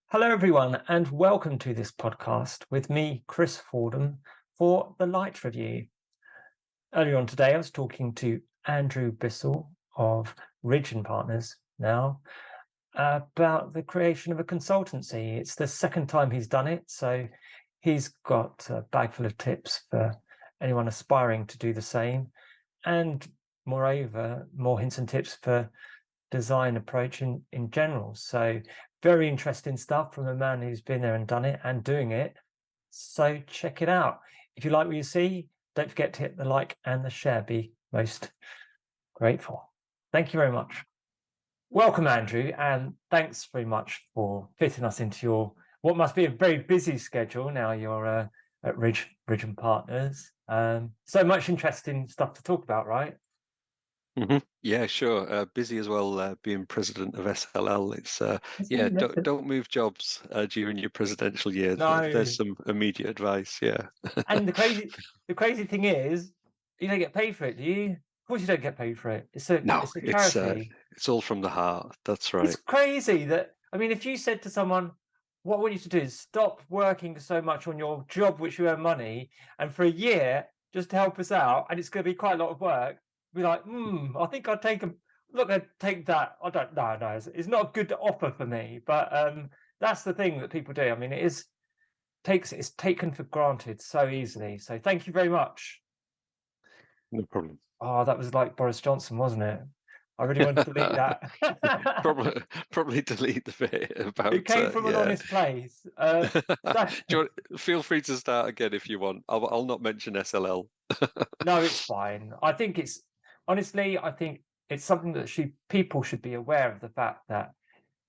Hello, everyone, and welcome to this podcast with me, Chris Fordham, for the Light Review. Earlier on today, I was talking to Andrew Bissell of Ridge and Partners now about the creation of a consultancy. It's the second time he's done it, so he's got a bag full of tips for anyone aspiring to do the same, and moreover, more hints and tips for design approach in general. So very interesting stuff from a man who's been there and done it and doing it. So check it out. If you like what you see, don't forget to hit the like and the share. Be most grateful. Thank you very much. Welcome, Andrew, and thanks very much for fitting us into your what must be a very busy schedule. Now you're at Ridge and Partners. So much interesting stuff to talk about, right? Yeah, sure. Busy as well, being president of SLL. It's yeah, Isn't it? don't move jobs during your presidential year. There's No. some immediate advice. Yeah. And the crazy thing is, you don't get paid for it, do you? Of course you don't get paid for it. It's a No, it's a charity. it's all from the heart. That's It's right. crazy that I mean, if you said to someone, "What I want you to do is stop working so much on your job which you earn money, and for a year just to help us out, and it's going to be quite a lot of work," be like, I think I'd take a look. I'd take that. I don't. No, no, it's not a good offer for me. But that's the thing that people do. I mean, it's taken for granted so easily. So thank you very much. No problem. Oh, that was like Boris Johnson, wasn't it? I really want to delete that. Probably probably delete the bit It about came from an yeah. honest place. So Feel free to start again if you want. I'll not mention SLL. no, it's fine. I think it's honestly, I think it's something that people should be aware of the fact that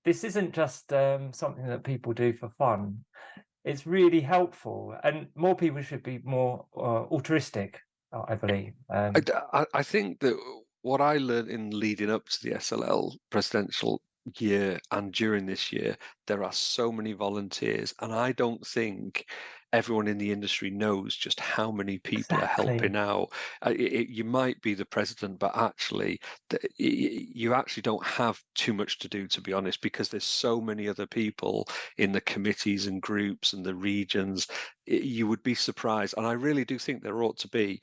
this isn't just something that people do for fun. It's really helpful, and more people should be more altruistic. I believe. I think that what I learned in leading up to the SLL presidential year and during this year, there are so many volunteers, and I don't think everyone in the industry knows just how many people are helping Exactly. out. You might be the president, but actually, you actually don't have too much to do, to be honest, because there's so many other people in the committees and groups and the regions. You would be surprised, and I really do think there ought to be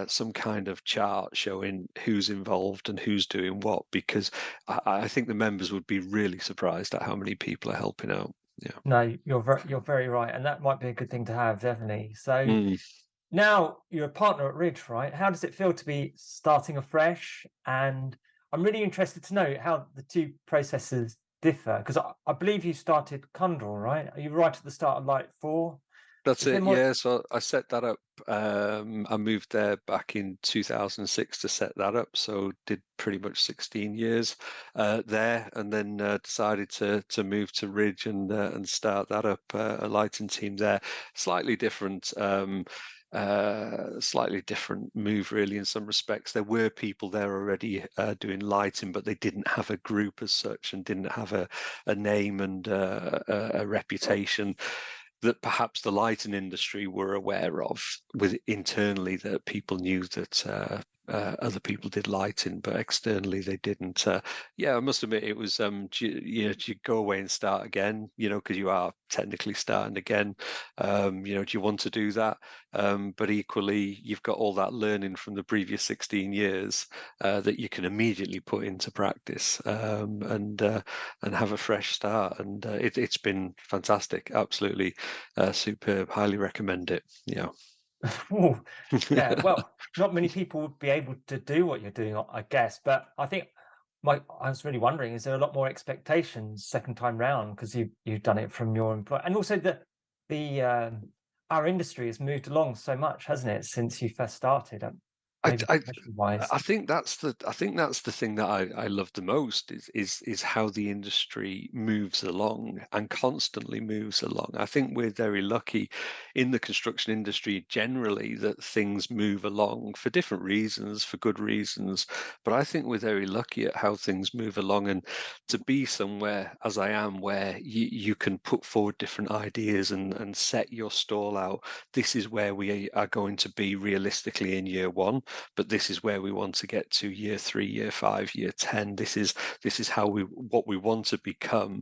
some kind of chart showing who's involved and who's doing what, because I think the members would be really surprised at how many people are helping out. Yeah. No, you're very right, and that might be a good thing to have, definitely. So Mm. now you're a partner at Ridge, right? How does it feel to be starting afresh? And I'm really interested to know how the two processes differ because I believe you started Cundall, right? Are you right at the start of Light 4? That's Is there it. more? Yeah. So I set that up. I moved there back in 2006 to set that up. So did pretty much 16 years there, and then decided to move to Ridge and start that up, a lighting team there. Slightly different. Slightly different move, really, in some respects. There were people there already doing lighting, but they didn't have a group as such and didn't have a name and a reputation that perhaps the lighting industry were aware of with internally, that people knew that other people did lighting, but externally they didn't. Yeah, I must admit it was. Do you go away and start again? Because you are technically starting again. Do you want to do that? But equally, you've got all that learning from the previous 16 years that you can immediately put into practice, and have a fresh start. And it's been fantastic, absolutely superb. Highly recommend it. Yeah. Ooh, yeah, well, not many people would be able to do what you're doing, I guess. But I think I was really wondering, is there a lot more expectations second time round because you've done it from your employer, and also the our industry has moved along so much, hasn't it, since you first started? I, Maybe I profession wise. I think that's the thing that I love the most is how the industry moves along and constantly moves along. I think we're very lucky in the construction industry generally that things move along for different reasons, for good reasons. But I think we're very lucky at how things move along, and to be somewhere as I am where you can put forward different ideas and set your stall out. This is where we are going to be realistically in year one. but this is where we want to get to year 3, year 5, year 10. This is what we want to become.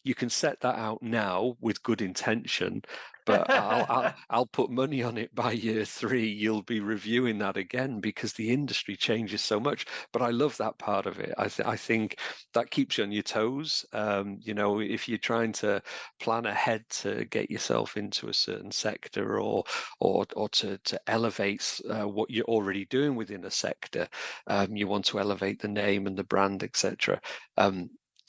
You can set that out now with good intention, but I'll put money on it. By year 3, you'll be reviewing that again because the industry changes so much. But I love that part of it. I think that keeps you on your toes. If you're trying to plan ahead to get yourself into a certain sector or to elevate what you're already doing within a sector, you want to elevate the name and the brand, etc.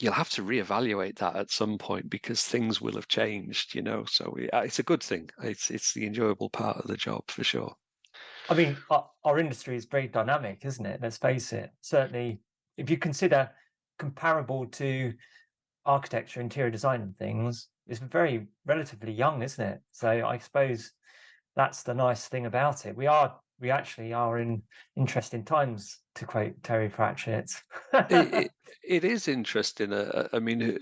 You'll have to reevaluate that at some point because things will have changed, so it's a good thing. It's the enjoyable part of the job for sure. I mean, our industry is very dynamic, isn't it? Let's face it. Certainly, if you consider comparable to architecture, interior design and things, it's very relatively young, isn't it? So I suppose that's the nice thing about it. We actually are in interesting times, to quote Terry Pratchett. It is interesting. I mean,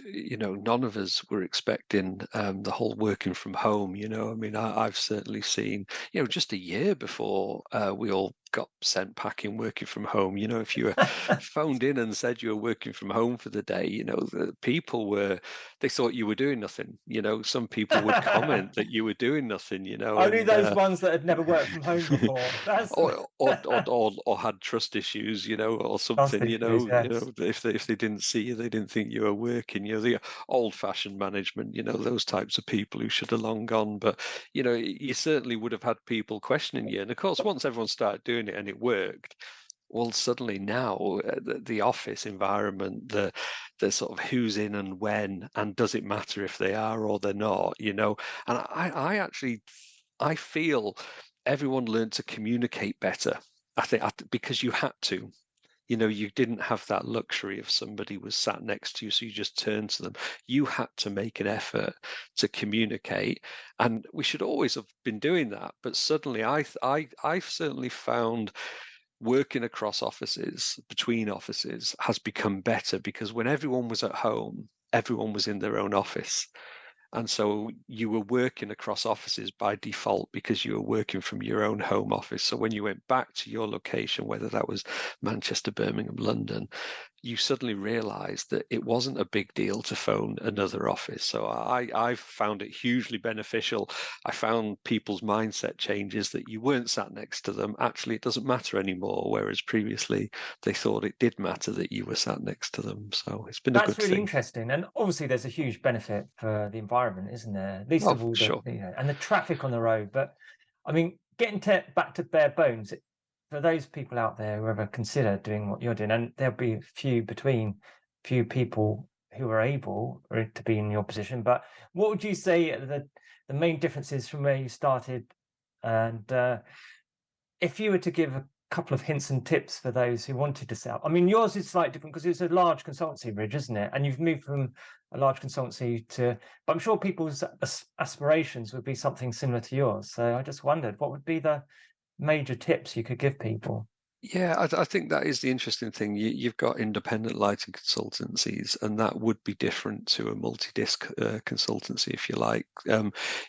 none of us were expecting the whole working from home. I mean, I've certainly seen, just a year before we all got sent packing working from home. If you were phoned in and said you were working from home for the day, the people they thought you were doing nothing. Some people would comment that you were doing nothing. Only And those ones that had never worked from home before. That's or had trust issues, or trust something, issues, yes. if they didn't see you, they didn't think you were working. The old-fashioned management, those types of people who should have long gone. But you certainly would have had people questioning you. And of course, once everyone started doing it and it worked, well, suddenly now the office environment, the sort of who's in and when, and does it matter if they are or they're not, And I actually I feel everyone learned to communicate better. I think because you had to. You didn't have that luxury if somebody was sat next to you, so you just turned to them. You had to make an effort to communicate, and we should always have been doing that. But suddenly, I've certainly found working across offices, between offices, has become better because when everyone was at home, everyone was in their own office. And so you were working across offices by default because you were working from your own home office. So when you went back to your location, whether that was Manchester, Birmingham, London, you suddenly realized that it wasn't a big deal to phone another office. So I've found it hugely beneficial. I found people's mindset changes that you weren't sat next to them. Actually, it doesn't matter anymore. Whereas previously they thought it did matter that you were sat next to them. So it's been a That's good really thing. interesting. And obviously there's a huge benefit for the environment, isn't there? Least Oh, of all for sure. and the traffic on the road. But I mean, getting back to bare bones, for those people out there who ever consider doing what you're doing, and there'll be few people who are able to be in your position. But what would you say are the main differences from where you started? And if you were to give a couple of hints and tips for those who wanted to set up, I mean, yours is slightly different because it's a large consultancy, Ridge, isn't it? And you've moved from a large consultancy but I'm sure people's aspirations would be something similar to yours. So I just wondered what would be the major tips you could give people? Yeah, I think that is the interesting thing. You've got independent lighting consultancies, and that would be different to a multi-disc consultancy, if you like.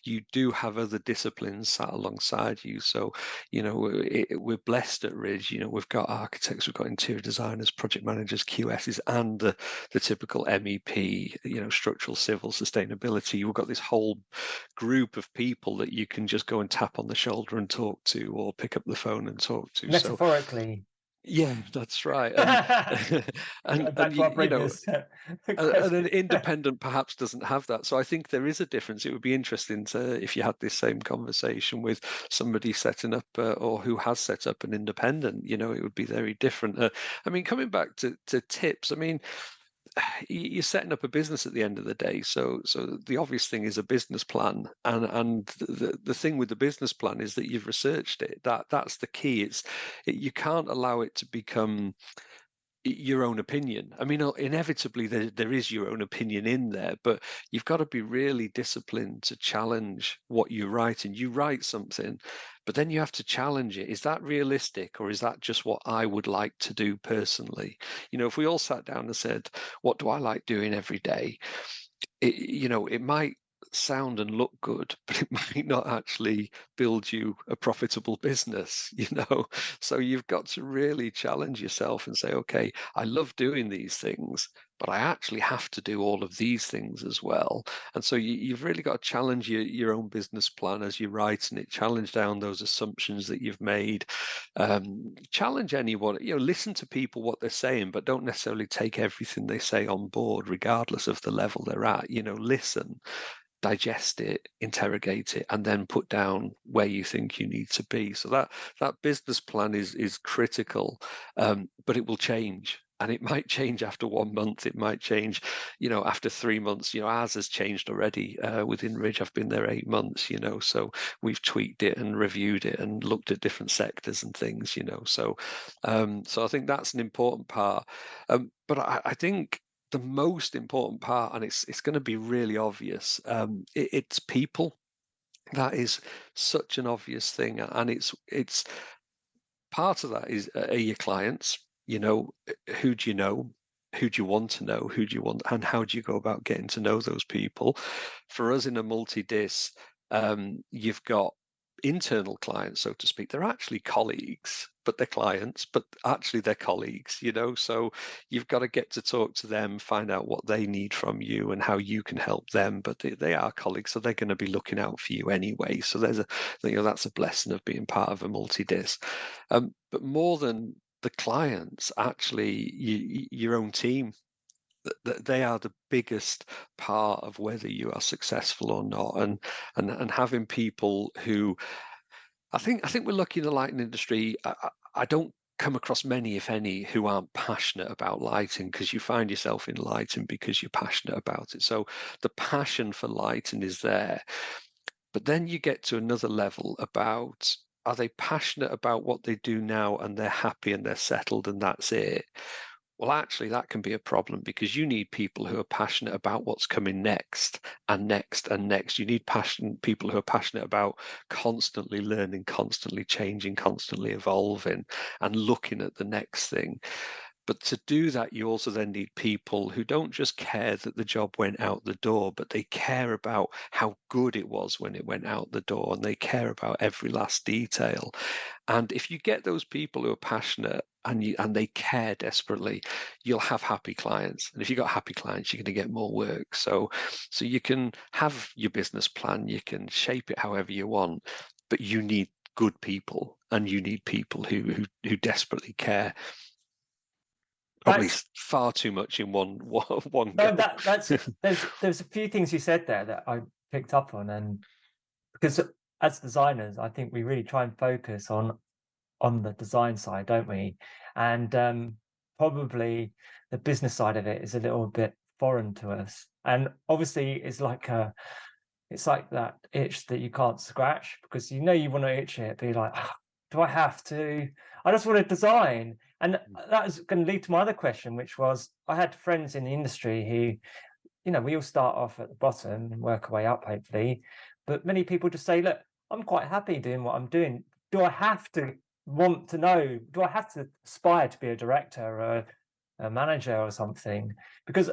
You do have other disciplines sat alongside you. So, we're blessed at Ridge. We've got architects, we've got interior designers, project managers, QSs, and the typical MEP, structural, civil, sustainability. We've got this whole group of people that you can just go and tap on the shoulder and talk to, or pick up the phone and talk to. So Metaphorically. yeah, that's right. And and Back to our previous and an question. independent perhaps doesn't have that. So I think there is a difference. It would be interesting to if you had this same conversation with somebody setting up or who has set up an independent. It would be very different. I mean, coming back to tips. I mean, you're setting up a business at the end of the day, so the obvious thing is a business plan, and the thing with the business plan is that you've researched it. That's the key. You can't allow it to become your own opinion. I mean, inevitably there is your own opinion in there, but you've got to be really disciplined to challenge what you write. And you write something, but then you have to challenge it. Is that realistic, or is that just what I would like to do personally? If we all sat down and said, what do I like doing every day? It might sound and look good, but it might not actually build you a profitable business, you know? So you've got to really challenge yourself and say, okay, I love doing these things, but I actually have to do all of these things as well. And so you've really got to challenge your own business plan as you're writing it, challenge down those assumptions that you've made, challenge anyone, listen to people what they're saying, but don't necessarily take everything they say on board, regardless of the level they're at. Listen, digest it, interrogate it, and then put down where you think you need to be. So that business plan is critical, but it will change. And it might change after 1 month. It might change, after 3 months. Ours has changed already. Within Ridge, I've been there 8 months. So we've tweaked it and reviewed it and looked at different sectors and things. So I think that's an important part. But I think the most important part, and it's going to be really obvious, it's people. That is such an obvious thing, and it's part of that is, are your clients, who do you know, who do you want to know, who do you want, and how do you go about getting to know those people? For us in a multi-dis, you've got internal clients, so to speak. They're actually colleagues, but they're clients, but actually they're colleagues, so you've got to get to talk to them, find out what they need from you and how you can help them. But they are colleagues, so they're going to be looking out for you anyway. So that's a blessing of being part of a multi-dis. But more than the clients, actually, your own team, they are the biggest part of whether you are successful or not, and having people who, I think we're lucky in the lighting industry. I don't come across many, if any, who aren't passionate about lighting, because you find yourself in lighting because you're passionate about it. So the passion for lighting is there. But then you get to another level about, are they passionate about what they do now and they're happy and they're settled and that's it? Well, actually, that can be a problem, because you need people who are passionate about what's coming next and next and next. You need people who are passionate about constantly learning, constantly changing, constantly evolving, and looking at the next thing. But to do that, you also then need people who don't just care that the job went out the door, but they care about how good it was when it went out the door, and they care about every last detail. And if you get those people who are passionate and they care desperately, you'll have happy clients. And if you've got happy clients, you're going to get more work. So you can have your business plan, you can shape it however you want, but you need good people, and you need people who desperately care. Probably That's far too much in one no, go. that's there's a few things you said there that I picked up on, and because as designers, I think we really try and focus on the design side, don't we? And probably the business side of it is a little bit foreign to us. And obviously, it's like that itch that you can't scratch, because you want to itch it, be like, "Ah, do I have to? I just want to design." And that is going to lead to my other question, which was, I had friends in the industry who, we all start off at the bottom and work our way up, hopefully. But many people just say, look, I'm quite happy doing what I'm doing. Do I have to want to know? Do I have to aspire to be a director or a manager or something? Because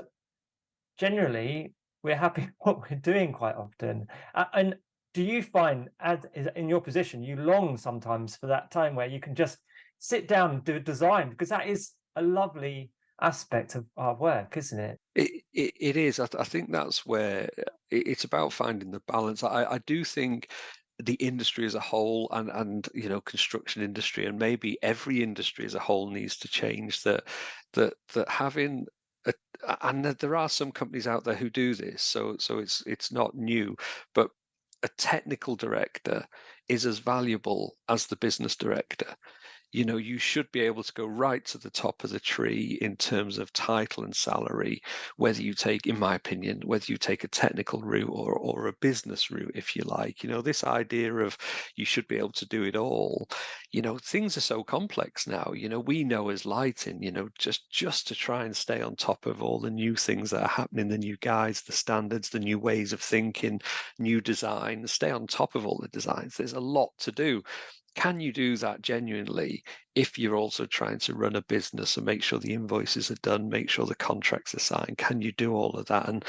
generally, we're happy with what we're doing quite often. And do you find, as in your position, you long sometimes for that time where you can just sit down and do a design? Because that is a lovely aspect of our work, isn't it? It is. I think that's where it's about finding the balance. I do think the industry as a whole, and construction industry, and maybe every industry as a whole, needs to change. That having a, and there are some companies out there who do this, so it's not new, but a technical director is as valuable as the business director. You should be able to go right to the top of the tree in terms of title and salary, whether you take, in my opinion, whether you take a technical route or a business route, if you like. This idea of you should be able to do it all. Things are so complex now. We know as lighting, just to try and stay on top of all the new things that are happening, the new guides, the standards, the new ways of thinking, new designs, stay on top of all the designs. There's a lot to do. Can you do that genuinely if you're also trying to run a business and make sure the invoices are done, make sure the contracts are signed, can you do all of that? And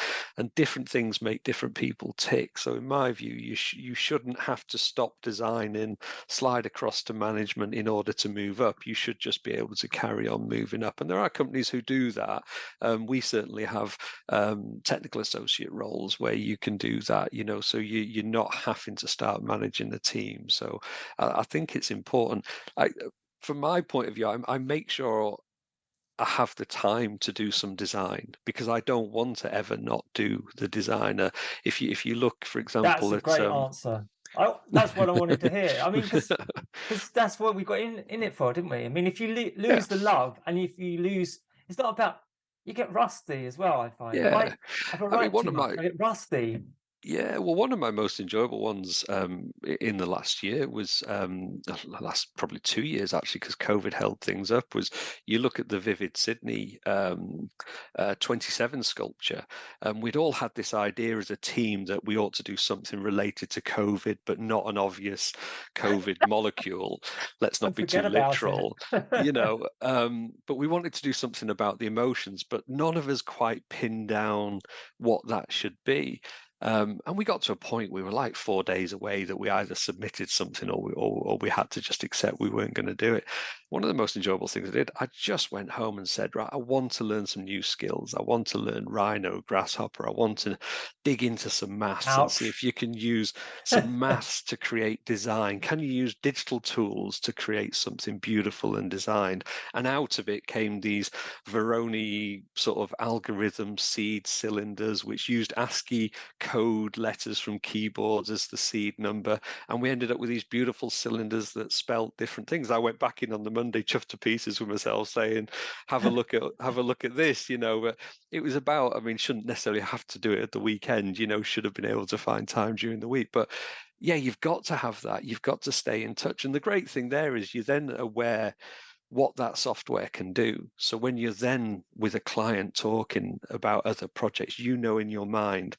different things make different people tick. So in my view, you shouldn't have to stop designing, slide across to management in order to move up. You should just be able to carry on moving up. And there are companies who do that. We certainly have technical associate roles where you can do that, so you're not having to start managing the team. So I think it's important. From my point of view, I make sure I have the time to do some design because I don't want to ever not do the designer. If you look, for That's example, a at great answer. That's what I wanted to hear. I mean, because that's what we got in it for, didn't we? I mean, if you lose the yes, love, and if you lose, it's not about, you get rusty as well. I find yeah. if I I mean, write too much, I get rusty. yeah, well, one of my most enjoyable ones in the last year was the last probably 2 years actually, because COVID held things up. Was you look at the Vivid Sydney 27 sculpture, and we'd all had this idea as a team that we ought to do something related to COVID, but not an obvious COVID molecule. Let's not And be forget too about it. literal, but we wanted to do something about the emotions, but none of us quite pinned down what that should be. And we got to a point we were like 4 days away that we either submitted something or we had to just accept we weren't going to do it. One of the most enjoyable things I did, I just went home and said, right, I want to learn some new skills. I want to learn Rhino, Grasshopper. I want to dig into some maths and see Ouch. if you can use some maths to create design. Can you use digital tools to create something beautiful and designed? And out of it came these Veroni sort of algorithm seed cylinders, which used ASCII code letters from keyboards as the seed number, and we ended up with these beautiful cylinders that spelled different things. I went back in on the Monday chuffed to pieces with myself saying, have a look at this, but it was about, I mean, shouldn't necessarily have to do it at the weekend, should have been able to find time during the week. But yeah, you've got to have that, you've got to stay in touch. And the great thing there is you're then aware what that software can do. So when you're then with a client talking about other projects, in your mind,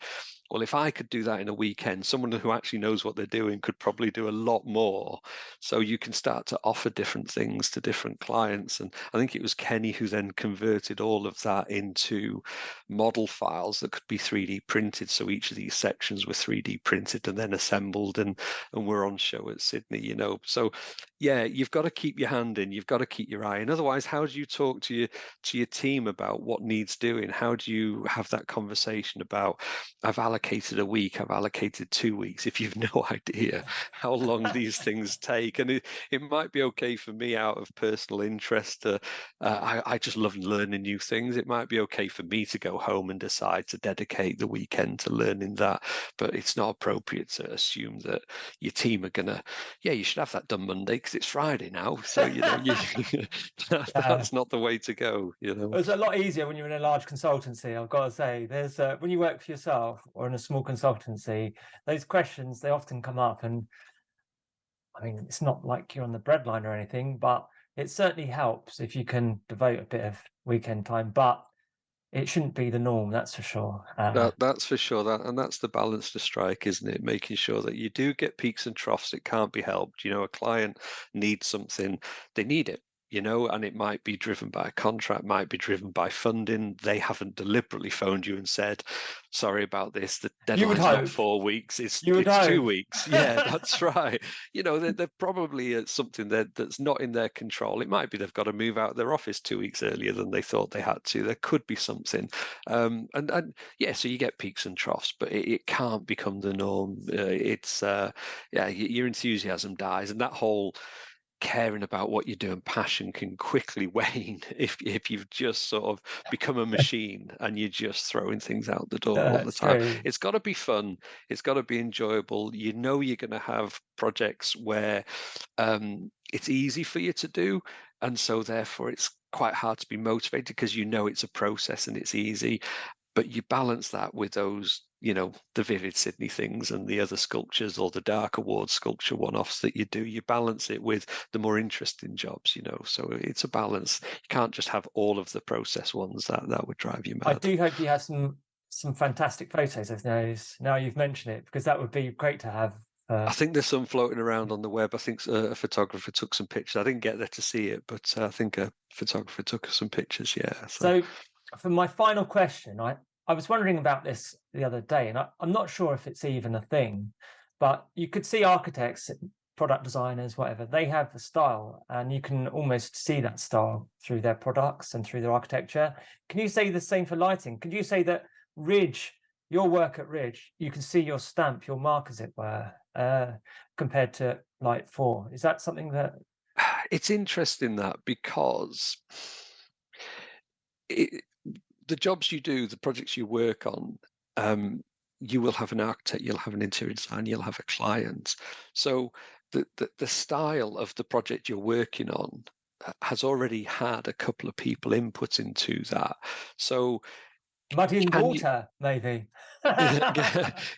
well, if I could do that in a weekend, someone who actually knows what they're doing could probably do a lot more. So you can start to offer different things to different clients. And I think it was Kenny who then converted all of that into model files that could be 3D printed. So each of these sections were 3D printed and then assembled and were on show at Sydney. So yeah, you've got to keep your hand in, you've got to keep your eye in. Otherwise, how do you talk to your team about what needs doing? How do you have that conversation about, I've allocated a week, I've allocated 2 weeks, if you've no idea how long these things take? And it might be okay for me out of personal interest to, I just love learning new things. It might be okay for me to go home and decide to dedicate the weekend to learning that, but it's not appropriate to assume that your team are gonna, yeah, you should have that done Monday because it's Friday now. So, Yeah. that's not the way to go. It's a lot easier when you're in a large consultancy, I've got to say. There's when you work for yourself or in a small consultancy, those questions, they often come up. And I mean, it's not like you're on the breadline or anything, but it certainly helps if you can devote a bit of weekend time. But it shouldn't be the norm, that's for sure. That's for sure. That's the balance to strike, isn't it? Making sure that you do get peaks and troughs. It can't be helped. A client needs something, they need it. And it might be driven by a contract, might be driven by funding. They haven't deliberately phoned you and said, "Sorry about this. The You would deadline's not hope. 4 weeks. You would It's two hope. weeks." Yeah, that's right. They're probably at something that's not in their control. It might be they've got to move out of their office 2 weeks earlier than they thought they had to. There could be something, and yeah, so you get peaks and troughs, but it can't become the norm. Yeah, your enthusiasm dies, and that whole caring about what you do and passion can quickly wane if you've just sort of become a machine and you're just throwing things out the door all the That's time. true. It's got to be fun. It's got to be enjoyable. You're going to have projects where it's easy for you to do, and so therefore it's quite hard to be motivated because it's a process and it's easy. But you balance that with those, the Vivid Sydney things and the other sculptures or the Dark Award sculpture one-offs that you do. You balance it with the more interesting jobs, so it's a balance. You can't just have all of the process ones. That would drive you I mad. do hope you have some fantastic photos of those now you've mentioned it, because that would be great to have I think there's some floating around on the web. I think a photographer took some pictures. I didn't get there to see it, but I think a photographer took some pictures. Yeah. So for my final question, I was wondering about this the other day, and I'm not sure if it's even a thing, but you could see architects, product designers, whatever, they have a style, and you can almost see that style through their products and through their architecture. Can you say the same for lighting? Could you say that Ridge, your work at Ridge, you can see your stamp, your mark, as it were, compared to Light 4? Is that something that... It's interesting that because the jobs you do, the projects you work on, you will have an architect, you'll have an interior designer, you'll have a client. So the style of the project you're working on has already had a couple of people input into that. So Muddy in can water, maybe.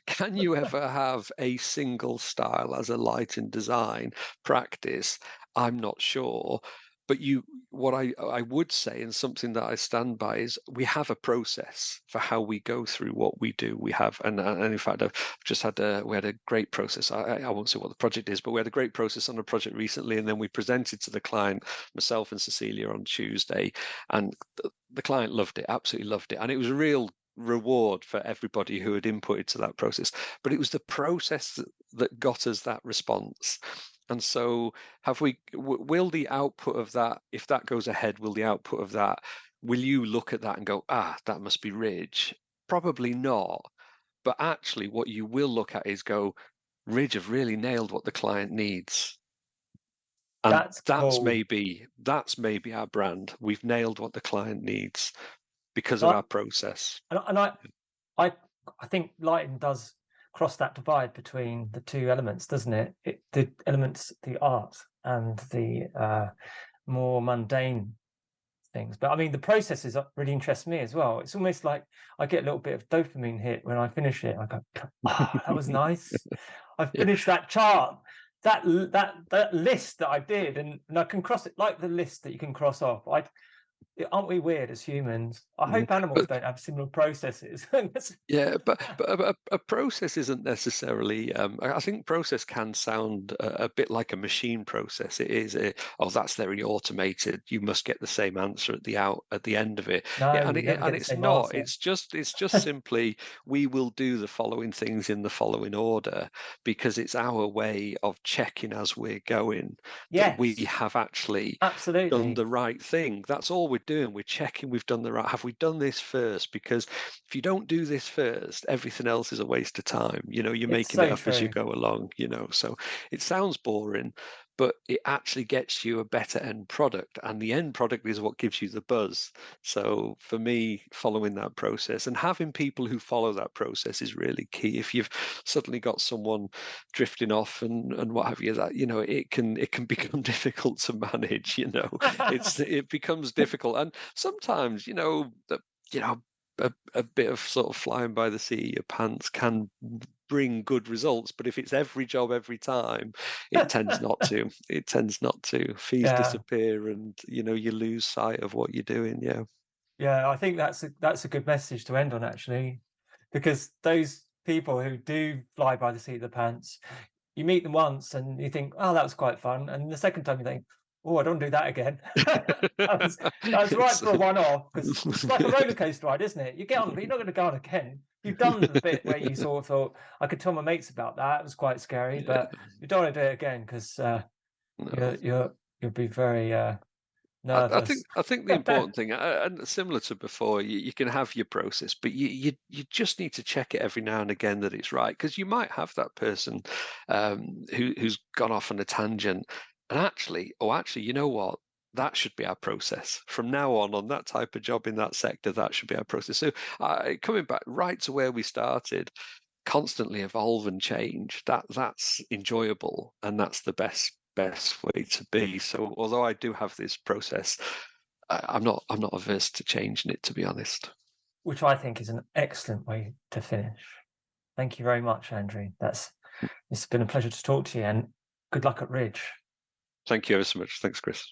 can you ever have a single style as a lighting design practice? I'm not sure. But what I would say, and something that I stand by, is we have a process for how we go through what we do. We have, and in fact, we had a great process. I won't say what the project is, but we had a great process on a project recently, and then we presented to the client, myself and Cecilia, on Tuesday, and the client loved it, absolutely loved it, and it was a real reward for everybody who had inputted to that process. But it was the process that got us that response. And so will the output of that, if that goes ahead, will you look at that and go, that must be Ridge? Probably not. But actually what you will look at is go, Ridge have really nailed what the client needs. And That's cool. that's maybe our brand. We've nailed what the client needs because of our process. And I think lighting does cross that divide between the two elements, doesn't it? The elements, the art and the more mundane things. But I mean, the processes really interest me as well. It's almost like I get a little bit of dopamine hit when I finish it. I go, that was nice. I finished that chart, that list that I did, and I can cross it like the list that you can cross off. Aren't we weird as humans? I hope animals don't have similar processes. Yeah, but a process isn't necessarily. I think process can sound a bit like a machine process. It is. That's very automated. You must get the same answer at the end of it. No, Yeah, you never get the it's same not. answer. It's just simply we will do the following things in the following order because it's our way of checking as we're going that we Yes, have actually done absolutely. the right thing. That's all we're doing. We're checking we've done the right. Have we done this first? Because if you don't do this first, everything else is a waste of time. You're It's making it so up as you true. go along. So it sounds boring, but it actually gets you a better end product, and the end product is what gives you the buzz. So for me, following that process and having people who follow that process is really key. If you've suddenly got someone drifting off and what have you, that it can become difficult to manage. It becomes difficult, and sometimes a bit of sort of flying by the seat of your pants can bring good results, but if it's every job every time, it tends not to. Fees Yeah, disappear, and you lose sight of what you're doing. yeah. I think that's a good message to end on, actually, because those people who do fly by the seat of the pants, you meet them once and you think, oh, that was quite fun, and the second time you think, oh, I don't do that again. That's right It's for a one-off, because it's like a roller coaster ride, isn't it? You get on, but you're not going to go on again. You've done the bit where you sort of thought, I could tell my mates about that. It was quite scary, yeah, but you don't want to do it again because no. you'll be very I nervous. think the important thing, and similar to before, you can have your process, but you just need to check it every now and again that it's right, because you might have that person who's gone off on a tangent, and actually, you know what? That should be our process from now on that type of job in that sector. That should be our process. So coming back right to where we started, constantly evolve and change. That's enjoyable, and that's the best way to be. So although I do have this process, I'm not averse to changing it, to be honest. Which I think is an excellent way to finish. Thank you very much, Andrew. It's been a pleasure to talk to you, and good luck at Ridge. Thank you ever so much. Thanks, Chris.